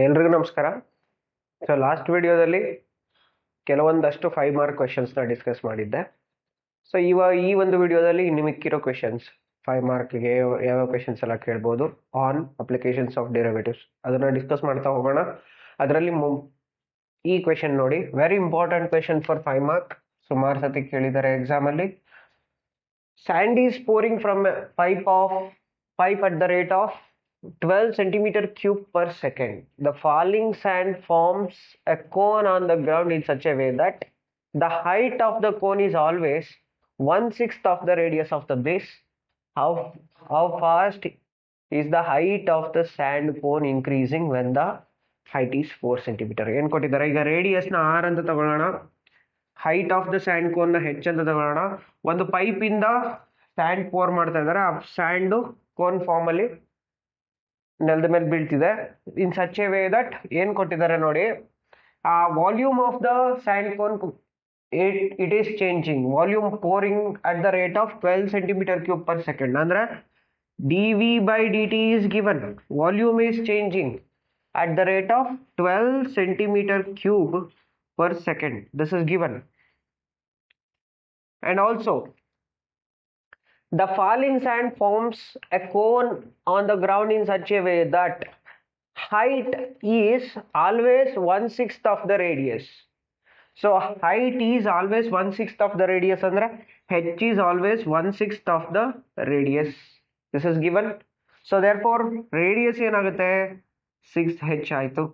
ಎಲ್ರಿಗೂ ನಮಸ್ಕಾರ. So last ವಿಡಿಯೋದಲ್ಲಿ ಕೆಲವೊಂದಷ್ಟು 5 ಮಾರ್ಕ್ ಕ್ವೆಶನ್ಸ್ನ ಡಿಸ್ಕಸ್ ಮಾಡಿದ್ದೆ. ಸೊ ಈ ಒಂದು ವಿಡಿಯೋದಲ್ಲಿ ಇನ್ನು ಮಿಕ್ಕಿರೋ ಕ್ವೆಶನ್ಸ್ 5 ಮಾರ್ಕ್ಗೆ ಯಾವ ಕ್ವೆಶನ್ಸ್ ಎಲ್ಲ ಕೇಳ್ಬೋದು ಆನ್ ಅಪ್ಲಿಕೇಶನ್ಸ್ ಆಫ್ ಡೆರಿವೇಟಿವ್ಸ್ ಅದನ್ನು ಡಿಸ್ಕಸ್ ಮಾಡ್ತಾ ಹೋಗೋಣ. ಅದರಲ್ಲಿ ಈ ಕ್ವೆಶನ್ ನೋಡಿ, very important question for 5 mark. ಸುಮಾರು ಸತಿ ಕೇಳಿದ್ದಾರೆ ಎಕ್ಸಾಮಲ್ಲಿ. Sand is pouring from pipe at the rate of 12 centimeter cube per second. The falling sand forms a cone on the ground in such a way that the height of the cone is always 1/6 of the radius of the base. How fast is the height of the sand cone increasing when the height is 4 centimeter? ಏನು ಕೊಟ್ಟಿದ್ದಾರೆ ಈಗ, ರೇಡಿಯಸ್ನ r ಅಂತ ತಗೊಳ್ಳೋಣ, height of the sand cone ನ h ಅಂತ ತಗೊಳ್ಳೋಣ. ಒಂದು pipe ಇಂದ ಸ್ಯಾಂಡ್ ಪೋರ್ ಮಾಡ್ತಾ ಇದ್ದಾರೆ, ಆ ಸ್ಯಾಂಡ್ ಕೋನ್ ಫಾರ್ಮ್ ಅಲ್ಲಿ ನೆಲದ ಮೇಲೆ ಬೀಳ್ತಿದೆ. In such A way that ಏನ್ ಕೊಟ್ಟಿದ್ದಾರೆ ನೋಡಿ, ಆ volume of the sand cone it is changing. Volume pouring at the rate of 12 centimetre cube per second. ಅಂದ್ರೆ dv/dt is given, volume is changing at the rate of 12 centimeter cube per second. This is given. And also the falling sand forms a cone on the ground in such a way that height is always 1/6 of the radius. So height is always 1/6 of the radius, andre h is always 1/6 of the radius. This is given. So therefore radius ಏನಾಗುತ್ತೆ 6h ಆಯ್ತು.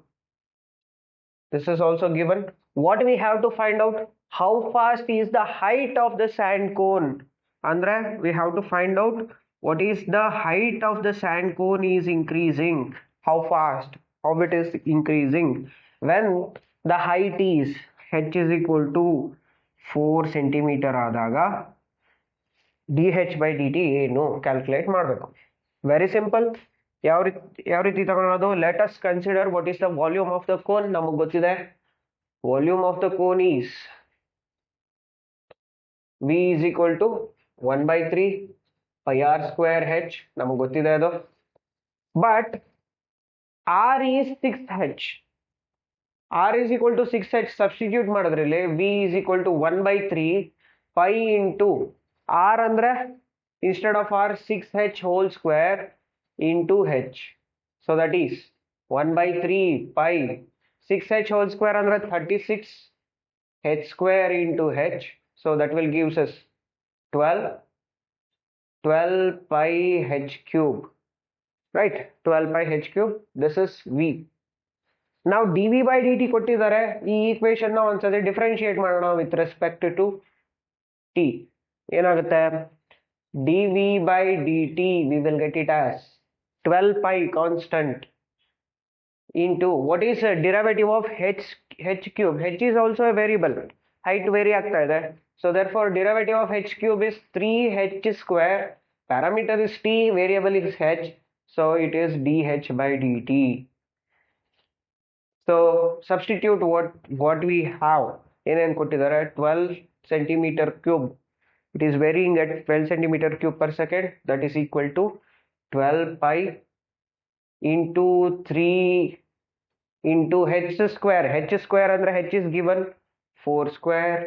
This is also given. What we have to find out, how fast is the height of the sand cone? Andre we have to find out what is the height of the sand cone is increasing, how fast, how it is increasing when the height is h is equal to 4 centimeter ಆದಾಗ dh/dt ಏನು calculate ಮಾಡಬೇಕು. Very simple. ಯಾವ ರೀತಿ ತಗೊಳ್ಳೋದು, let us consider what is the volume of the cone. ನಮಗೆ ಗೊತ್ತಿದೆ volume of the cone is v is equal to 1/3 pi r square h, ನಮಗೆ ಗೊತ್ತಿದೆ ಅದು. But r is 6h, r is equal to 6h substitute ಮಾಡಿದ್ರಲ್ಲಿ v is equal to 1/3 pi into r ಅಂದ್ರೆ instead of r 6h whole square into h. So that is 1/3 pi 6h whole square ಅಂದ್ರೆ 36 h square into h. So that will gives us 12 pi h cube, right? 12 pi h cube. This is v. Now dv/dt ಕೊಟ್ಟಿದ್ದಾರೆ. ಈ equation ನ ಒಂದ್ಸತಿ differentiate ಮಾಡೋಣ with respect to t. ಏನಾಗುತ್ತೆ, dv/dt we will get it as 12 pi constant into what is a derivative of h cube. h is also a variable, height vary ಆಗ್ತಾ ಇದೆ. So therefore derivative of h cube is 3h square. Parameter is t, variable is h, so it is dh/dt. So substitute what we have. ಏನೇನು ಕೊಟ್ಟಿದ್ದಾರೆ, 12 centimeter cube, it is varying at 12 centimeter cube per second. That is equal to 12 pi into 3 into h square. h square andre h is given 4 square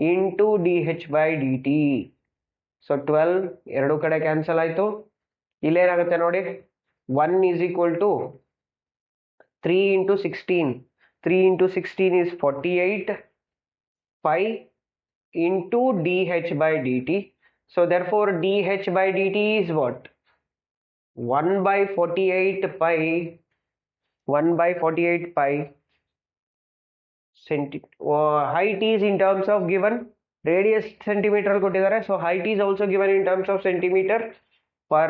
into dh/dt. So 12 ಎರಡು ಕಡೆ cancel ಆಯ್ತು. ಇಲ್ಲೇನಾಗುತ್ತೆ ನೋಡಿ, 1 is equal to 3 into 16. 3 into 16 is 48 pi into dh/dt. So therefore dh/dt is what, 1/48 pi height is in terms of given radius centimeter ಕೊಟ್ಟಿದ್ದಾರೆ. So height is also given in terms of centimeter, per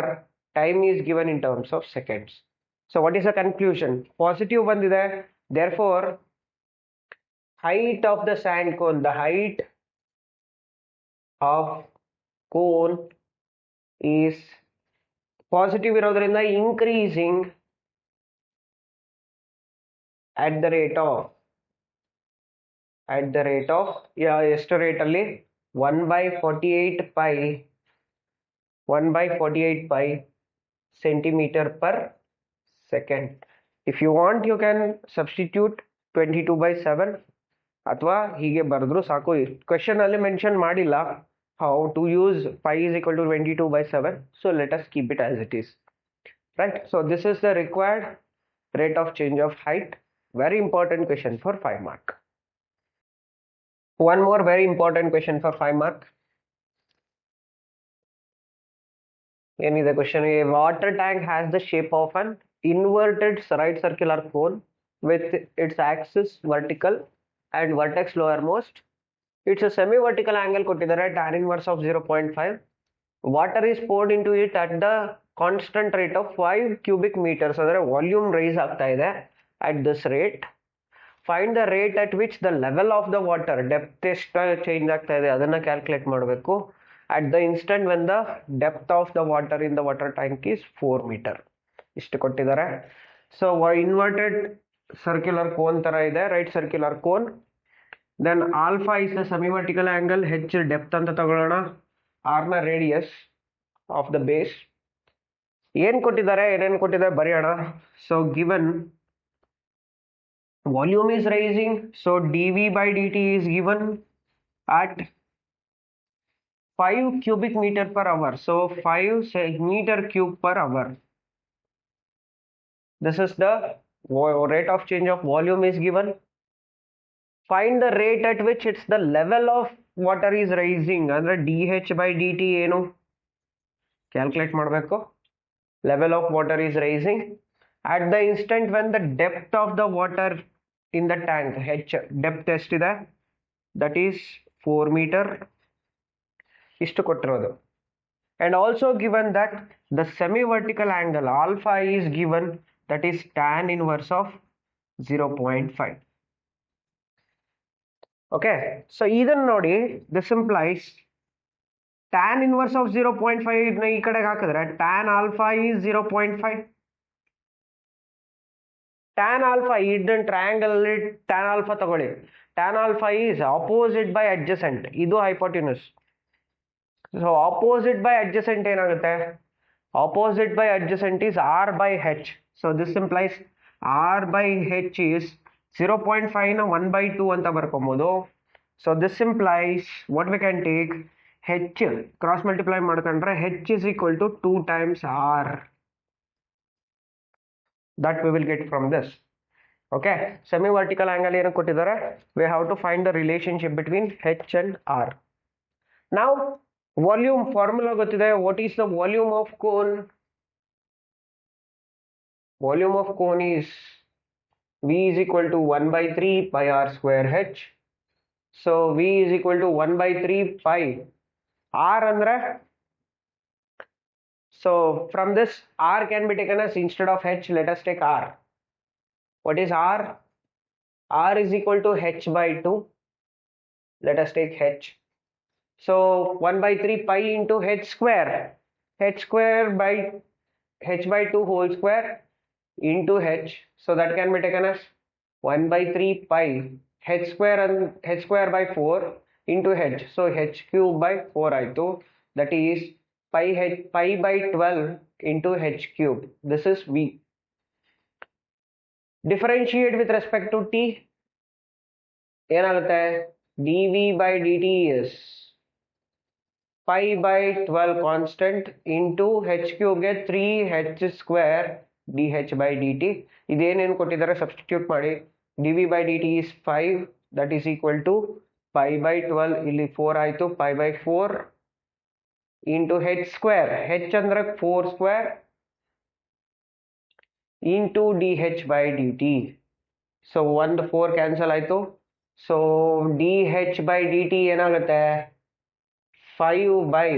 time is given in terms of seconds. So what is the conclusion? Positive ಬಂದಿದೆ. Therefore height of the sand cone, the height of cone is positive ಇರೋದ್ರಿಂದ increasing at the rate of ಎಷ್ಟು rate ಅಲ್ಲಿ 1/48 pi centimeter per second. If you want, you can substitute 22/7 ಅಥವಾ ಹೀಗೆ ಬರೆದ್ರು ಸಾಕು. Question ಅಲ್ಲಿ mention ಮಾಡಿಲ್ಲ how to use pi is equal to 22/7, so let us keep it as it is, right? So this is the required rate of change of height. Very important question for 5 mark. One more very important question for 5 mark. ಏನಿದೆ question? A water tank has the shape of an inverted right circular cone with its axis vertical and vertex lowermost. It's a semi-vertical angle ಕೊಟ್ಟಿದ್ದಾರೆ, tan inverse of 0.5. Water is poured into it at the constant rate of 5 cubic meters. ಅಂದರೆ volume rice ಆಗ್ತಾ ಇದೆ at this rate. Find the rate at which the level of the water, depth ಎಷ್ಟು change ಆಗ್ತಾ ಇದೆ ಅದನ್ನ calculate ಮಾಡಬೇಕು at the instant when the depth of the water in the water tank is 4 meter. ಇಷ್ಟು ಕೊಟ್ಟಿದ್ದಾರೆ. So inverted circular cone ತರ ಇದೆ, right circular cone. Then alpha is the semi vertical angle, H depth ಅಂತ ತಗೊಳ್ಳೋಣ, R ನ radius of the base. ಏನ್ ಕೊಟ್ಟಿದ್ದಾರೆ, ಏನೇನು ಕೊಟ್ಟಿದ್ದಾರೆ ಬರೆಯೋಣ. So given volume is rising, so dv by dt is given at 5 cubic meter per hour, so 5 meter cube per hour. This is the rate of change of volume is given. Find the rate at which it's the level of water is rising, andre dh by dt ಏನು calculate ಮಾಡಬೇಕು. level of water is rising at the instant when the depth of the water in the tank, h depth ಎಷ್ಟಿದೆ, that is 4 meter. ಇಷ್ಟು ಕೊಟ್ಟಿರೋದು. And also given that the semi vertical angle alpha is given, that is tan inverse of 0.5. okay, so ಇದನ್ನ ನೋಡಿ, this implies tan inverse of 0.5 ನ ಈ ಕಡೆಗೆ ಹಾಕಿದ್ರೆ tan alpha is 0.5. tan alpha hidden triangle ಅಲ್ಲಿ tan alpha ತಗೊಳ್ಳಿ, tan alpha is opposite by adjacent, ಇದು hypotenuse. so opposite by adjacent ಏನಾಗುತ್ತೆ, opposite by adjacent is r by h, so this implies r by h is 0.5 ನ 1/2 ಅಂತ ಬರ್ಕೊಬಹುದು. so this implies what we can take, h cross multiply ಮಾಡ್ಕೊಂಡ್ರೆ h is equal to 2 times r, that we will get from this. okay, semi vertical angle ಏನು ಕೊಟ್ಟಿದ್ದಾರೆ, we have to find the relationship between h and r. now volume formula ಗೊತ್ತಿದೆ. what is the volume of cone? volume of cone is v is equal to 1/3 pi r square h. so v is equal to 1/3 pi r andre, so from this r can be taken as, instead of h let us take r. what is r? r is equal to h by 2. let us take h. so 1/3 pi into h square, h square by h by 2 whole square into h, so that can be taken as 1/3 pi h square and h square by 4 into h, so h cube by 4 ಆಯ್ತು, that is pi by 12 into h cube. this is v. differentiate with respect to t, ಏನಾಗುತ್ತೆ, dv by dt is pi by 12 constant into h cube ಗೆ 3h square dh by dt. ಇದೇನೇನು ಕೊಟ್ಟಿದ್ದಾರೆ substitute ಮಾಡಿ, dv by dt is 5, that is equal to pi by 12, ಇಲ್ಲಿ 4 ಆಯ್ತು, pi by 4 into h square, h ಅಂದ್ರೆ 4 square into dh by dt. so 1 4 cancel ಆಯ್ತು, so dh by dt ಏನಾಗುತ್ತೆ, 5 by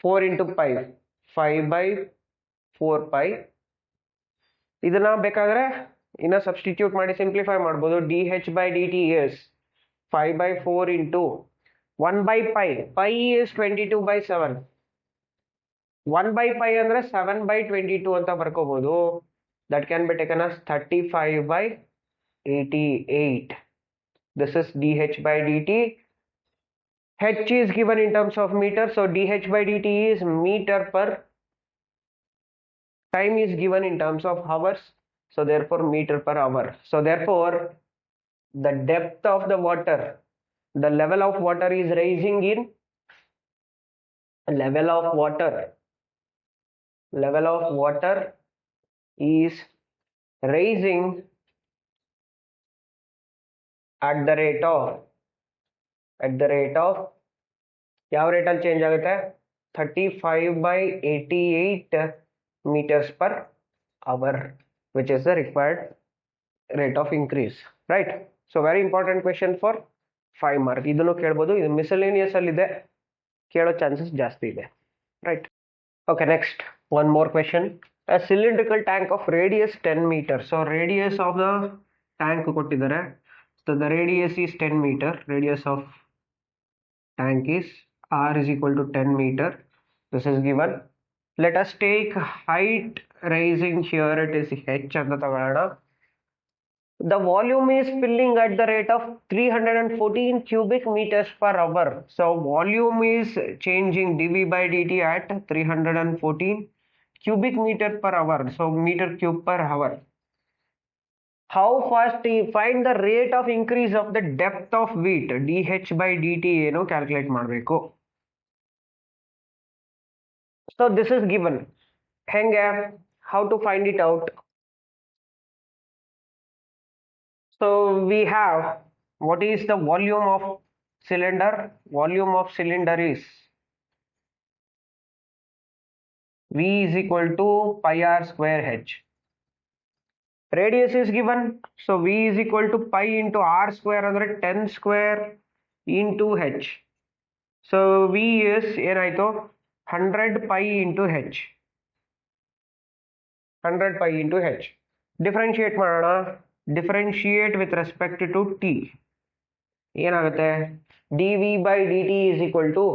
4 into pi, 5 by 4 pi. ಇದನ್ನ ಬೇಕಾದ್ರೆ ಇನ್ನ substitute ಮಾಡಿ simplify ಮಾಡ್ಬೋದು. dh by dt is 5 by 4 into 1 by pi, pi is 22/7, 1 by pi ಅಂದ್ರೆ 7 by 22 ಅಂತ ಬರ್ಕೋಬಹುದು. that can be taken as 35 by 88. this is dh by dt. h is given in terms of meter, so dh by dt is meter per time is given in terms of hours, so therefore meter per hour. So therefore the depth of the water, the level of water is rising in level of water is rising at the rate of ಯಾವ ರೇಟಲ್ಲಿ change ಆಗುತ್ತೆ 35/88 meters per hour, which is the required rate of increase, right? So very important question for 5 mark. ಇದನ್ನು ಕೇಳಬಹುದು, ಇದು miscellaneous ಅಲ್ಲಿ ಇದೆ, ಕೇಳೋ chances ಜಾಸ್ತಿ ಇದೆ, right? Okay, next one more question. A cylindrical tank of radius 10 meters. So radius of the tank ಕೊಟ್ಟಿದ್ದಾರೆ. So the radius is 10 meter. Radius of tank is r is equal to 10 meter. This is given. Let us take height rising here. It is h ಅಂತ ತಗೊಳ್ಳೋಣ. The volume is filling at the rate of 314 cubic meters per hour. So volume is changing dV by dt at 314 cubic meter per hour. So meter cube per hour. How fast find the rate of increase of the depth of weight dh by dt ಏನು calculate ಮಾಡಬೇಕು. So this is given. ಹೆಂಗೆ, how to find it out? So we have, what is the volume of cylinder? Volume of cylinder is V is equal to pi r square h. Radius is given, so V is equal to pi into r square andre 10 square into h. So V is ಏನಾಯ್ತು 100 pi into h. 100 pi into h. Differentiate ಮಾಡೋಣ. Differentiate with respect to t. ಏನಾಗುತ್ತೆ, dv by dt is equal to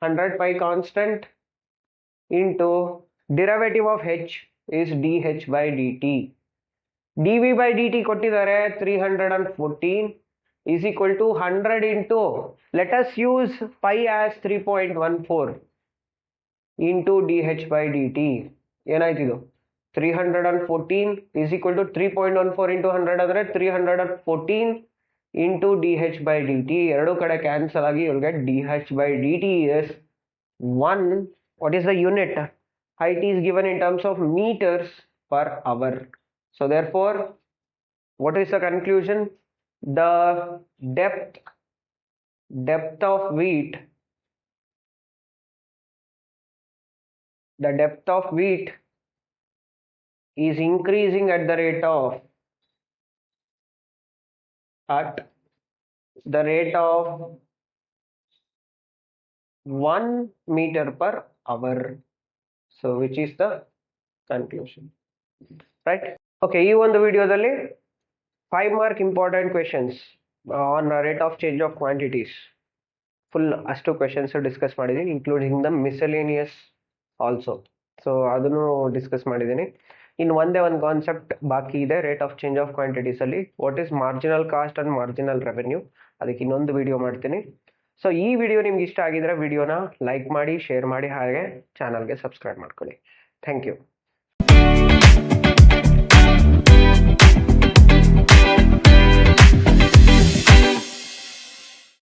100 pi constant into derivative of h is dh by dt. dv by dt ಕೊಟ್ಟಿದ್ದಾರೆ 314 is equal to 100 into, let us use pi as 3.14 into dh by dt. ಏನಾಯ್ತು ಇದು 314 is equal to 3.14 into 100 ಅಂದರೆ 314 into dh by dt. ಎರಡು ಕಡೆ cancel ಆಗಿ you'll get dh by dt is 1. What is the unit? Height is given in terms of meters per hour. So therefore, what is the conclusion? The depth of weight, is increasing at the rate of 1 meter per hour. So which is the conclusion, right? Okay, ಈ ಒಂದು ವಿಡಿಯೋದಲ್ಲಿ 5 mark important questions on rate of change of quantities full ಅಷ್ಟು questions discuss ಮಾಡಿದ್ದೀನಿ, including the miscellaneous also. So ಅದನ್ನು discuss ಮಾಡಿದ್ದೀನಿ. ಇನ್ನು ಒಂದೇ ಒಂದು ಕಾನ್ಸೆಪ್ಟ್ ಬಾಕಿ ಇದೆ rate of change of quantities ಅಲ್ಲಿ, what is marginal cost and marginal revenue. ಅದಕ್ಕೆ ಇನ್ನೊಂದು ವಿಡಿಯೋ ಮಾಡ್ತೀನಿ. ಸೊ ಈ ವಿಡಿಯೋ ನಿಮ್ಗೆ ಇಷ್ಟ ಆಗಿದ್ರೆ ವಿಡಿಯೋನ ಲೈಕ್ ಮಾಡಿ, ಶೇರ್ ಮಾಡಿ, ಹಾಗೆ ಚಾನಲ್ಗೆ ಸಬ್ಸ್ಕ್ರೈಬ್ ಮಾಡ್ಕೊಳ್ಳಿ. Thank you.